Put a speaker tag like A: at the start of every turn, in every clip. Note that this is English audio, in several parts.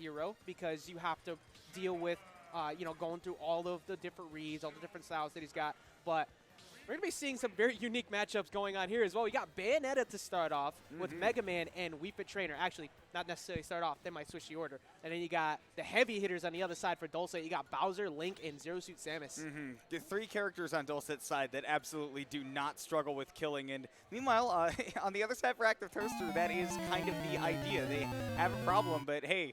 A: hero because you have to deal with, you know, going through all of the different reads, all the different styles that he's got. But we're going to be seeing some very unique matchups going on here as well. We got Bayonetta to start off with Mega Man and Wii Fit Trainer. Actually, not necessarily start off. They might switch the order. And then you got the heavy hitters on the other side for Dulcet. You got Bowser, Link, and Zero Suit Samus.
B: The 3 characters on Dulcet's side that absolutely do not struggle with killing. And meanwhile, on the other side for Activetoaster, that is kind of the idea. They have a problem, but hey,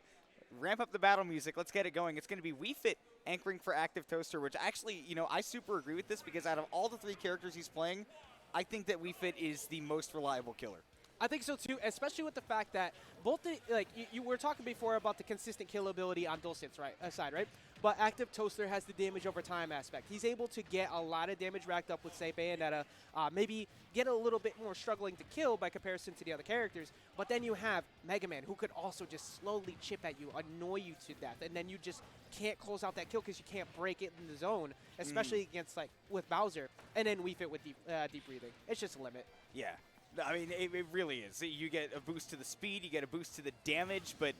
B: ramp up the battle music. Let's get it going. It's going to be Wii Fit anchoring for Activetoaster, which actually, you know, I super agree with this because out of all the 3 characters he's playing, I think that Wii Fit is the most reliable killer.
A: I think so too, especially with the fact that both the, like, you were talking before about the consistent kill ability on Dulcet's side, right? But Activetoaster has the damage over time aspect. He's able to get a lot of damage racked up with, say, Bayonetta, maybe get a little bit more struggling to kill by comparison to the other characters. But then you have Mega Man, who could also just slowly chip at you, annoy you to death, and then you just can't close out that kill because you can't break it in the zone, especially against, like, with Bowser. And then Wii Fit with deep breathing. It's just a limit.
B: Yeah. I mean, it really is. You get a boost to the speed, you get a boost to the damage, but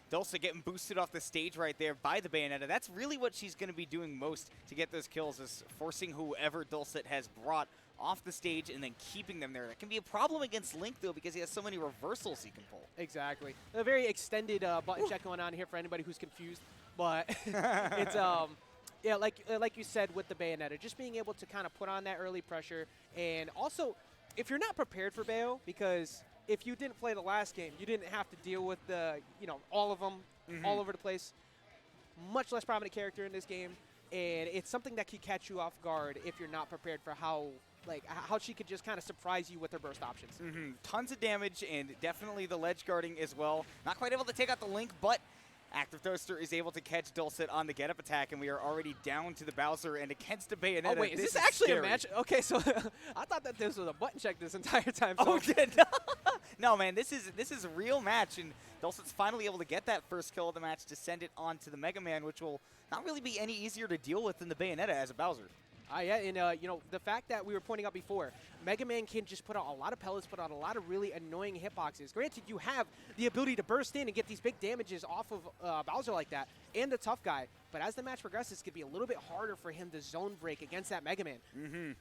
B: Dulcet getting boosted off the stage right there by the Bayonetta. That's really what she's going to be doing most to get those kills, is forcing whoever Dulcet has brought off the stage and then keeping them there. That can be a problem against Link, though, because he has so many reversals he can pull.
A: Exactly. A very extended button check going on here for anybody who's confused. But it's, yeah, like you said with the Bayonetta, just being able to kind of put on that early pressure. And also, if you're not prepared for Bayo, because if you didn't play the last game, you didn't have to deal with the, you know, all of them all over the place. Much less prominent character in this game, and it's something that could catch you off guard if you're not prepared for how she could just kind of surprise you with her burst options.
B: Tons of damage, and definitely the ledge guarding as well. Not quite able to take out the Link, but Activetoaster is able to catch Dulcet on the get-up attack, and we are already down to the Bowser and against the Bayonetta.
A: Oh, wait, is this actually a match? Okay, so I thought that this was a button check this entire time. So.
B: Oh, no, man, this is a real match, and Dulcet's finally able to get that first kill of the match to send it on to the Mega Man, which will not really be any easier to deal with than the Bayonetta as a Bowser.
A: Yeah, and you know, the fact that we were pointing out before, Mega Man can just put out a lot of pellets, put out a lot of really annoying hitboxes. Granted, you have the ability to burst in and get these big damages off of Bowser like that, and the tough guy. But as the match progresses, it's going to be a little bit harder for him to zone break against that Mega Man.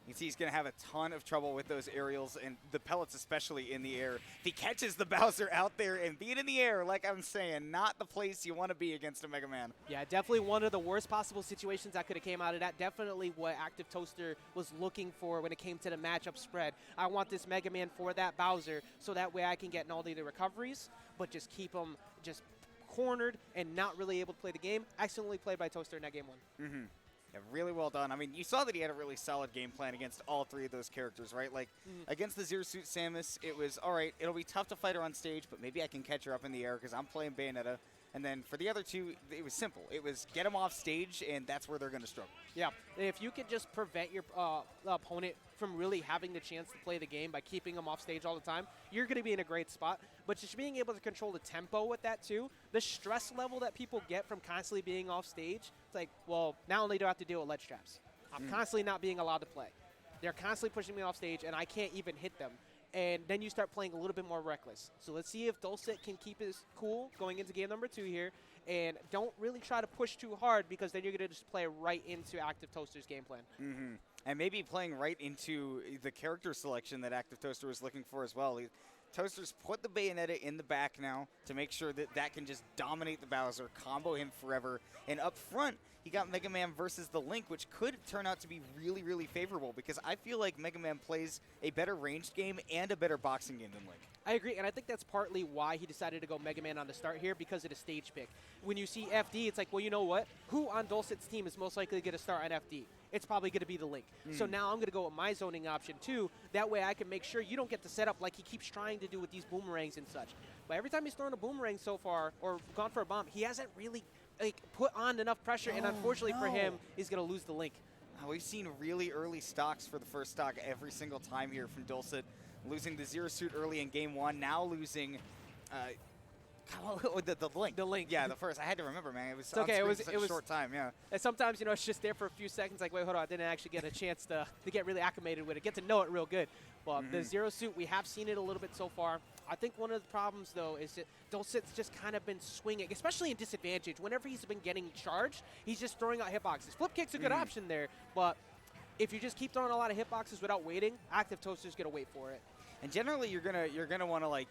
B: You can see he's going to have a ton of trouble with those aerials, and the pellets especially in the air. If he catches the Bowser out there and beat in the air, like I'm saying, not the place you want to be against a Mega Man.
A: Yeah, definitely one of the worst possible situations that could have came out of that. Definitely what Activetoaster was looking for when it came to the matchup spread. I want this Mega Man for that Bowser, so that way I can get not only the recoveries, but just keep him just cornered and not really able to play the game. Excellently played by Toaster in that game one.
B: Yeah, really well done. I mean, you saw that he had a really solid game plan against all 3 of those characters, right? Like, against the Zero Suit Samus, it was, all right, it'll be tough to fight her on stage, but maybe I can catch her up in the air because I'm playing Bayonetta. And then for the other 2, it was simple. It was get them off stage, and that's where they're going to struggle.
A: Yeah, if you could just prevent your opponent from really having the chance to play the game by keeping them off stage all the time, you're going to be in a great spot. But just being able to control the tempo with that too, the stress level that people get from constantly being off stage, it's like, well, not only do I have to deal with ledge traps, I'm constantly not being allowed to play. They're constantly pushing me off stage, and I can't even hit them. And then you start playing a little bit more reckless. So let's see if Dulcet can keep his cool going into game number 2 here. And don't really try to push too hard, because then you're going to just play right into Activetoaster's game plan.
B: And maybe playing right into the character selection that Activetoaster was looking for as well. Toaster's put the Bayonetta in the back now to make sure that that can just dominate the Bowser, combo him forever. And up front, he got Mega Man versus the Link, which could turn out to be really, really favorable, because I feel like Mega Man plays a better ranged game and a better boxing game than Link.
A: I agree, and I think that's partly why he decided to go Mega Man on the start here, because of the stage pick. When you see FD, it's like, well, you know what? Who on Dulcet's team is most likely to get a start on FD? It's probably going to be the Link. So now I'm going to go with my zoning option too. That way I can make sure you don't get the setup like he keeps trying to do with these boomerangs and such. But every time he's thrown a boomerang so far, or gone for a bomb, he hasn't really put on enough pressure, and unfortunately for him, he's going to lose the Link.
B: We've seen really early stocks for the first stock every single time here from Dulcet. Losing the Zero Suit early in game 1, now losing The link.
A: The link.
B: Yeah, the first. I had to remember, man. It was
A: it's okay.
B: on
A: It was
B: screen for such a short time. Yeah.
A: And sometimes, it's just there for a few seconds. Like, wait, hold on. I didn't actually get a chance to get really acclimated with it, get to know it real good. Well, the Zero Suit, we have seen it a little bit so far. I think one of the problems, though, is that Dulcet's just kind of been swinging, especially in disadvantage. Whenever he's been getting charged, he's just throwing out hitboxes. Flip kick's a good option there, but if you just keep throwing a lot of hitboxes without waiting, Activetoaster's gonna wait for it.
B: And generally, you're gonna want to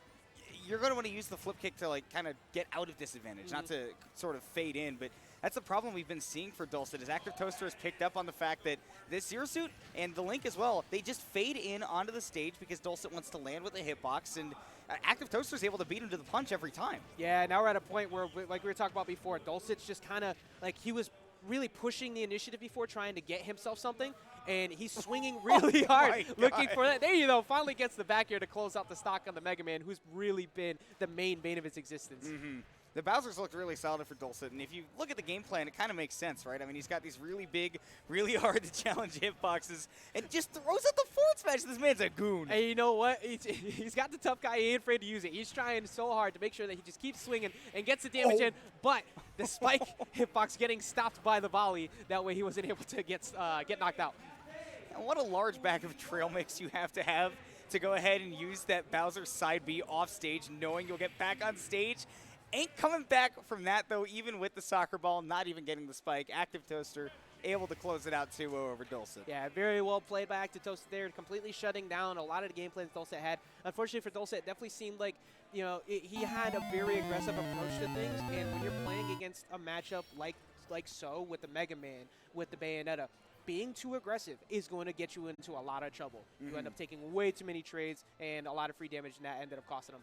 B: you're going to want to use the flip kick to kind of get out of disadvantage, not to sort of fade in. But that's the problem we've been seeing for Dulcet, is Activetoaster has picked up on the fact that this Zero Suit and the Link as well, they just fade in onto the stage because Dulcet wants to land with a hitbox, and Activetoaster is able to beat him to the punch every time.
A: Yeah, now we're at a point where, like we were talking about before, Dulcet's just kind of he was really pushing the initiative before, trying to get himself something, and he's swinging really hard, looking for that. There you go, finally gets the back air to close out the stock on the Mega Man, who's really been the main bane of his existence.
B: The Bowser's looked really solid for Dulcet, and if you look at the game plan, it kind of makes sense, right? I mean, he's got these really big, really hard to challenge hitboxes, and just throws out the forward smash. This man's a goon.
A: And you know what? He's got the tough guy. He ain't afraid to use it. He's trying so hard to make sure that he just keeps swinging and gets the damage in, but the spike hitbox getting stopped by the volley. That way he wasn't able to get knocked out.
B: And what a large bag of trail mix you have to go ahead and use that Bowser side B off stage, knowing you'll get back on stage. Ain't coming back from that, though, even with the soccer ball, not even getting the spike. Activetoaster able to close it out 2-0 over Dulcet.
A: Yeah, very well played by Activetoaster there, completely shutting down a lot of the game plans Dulcet had. Unfortunately for Dulcet, it definitely seemed like he had a very aggressive approach to things, and when you're playing against a matchup like so with the Mega Man, with the Bayonetta, being too aggressive is going to get you into a lot of trouble. You end up taking way too many trades and a lot of free damage, and that ended up costing him.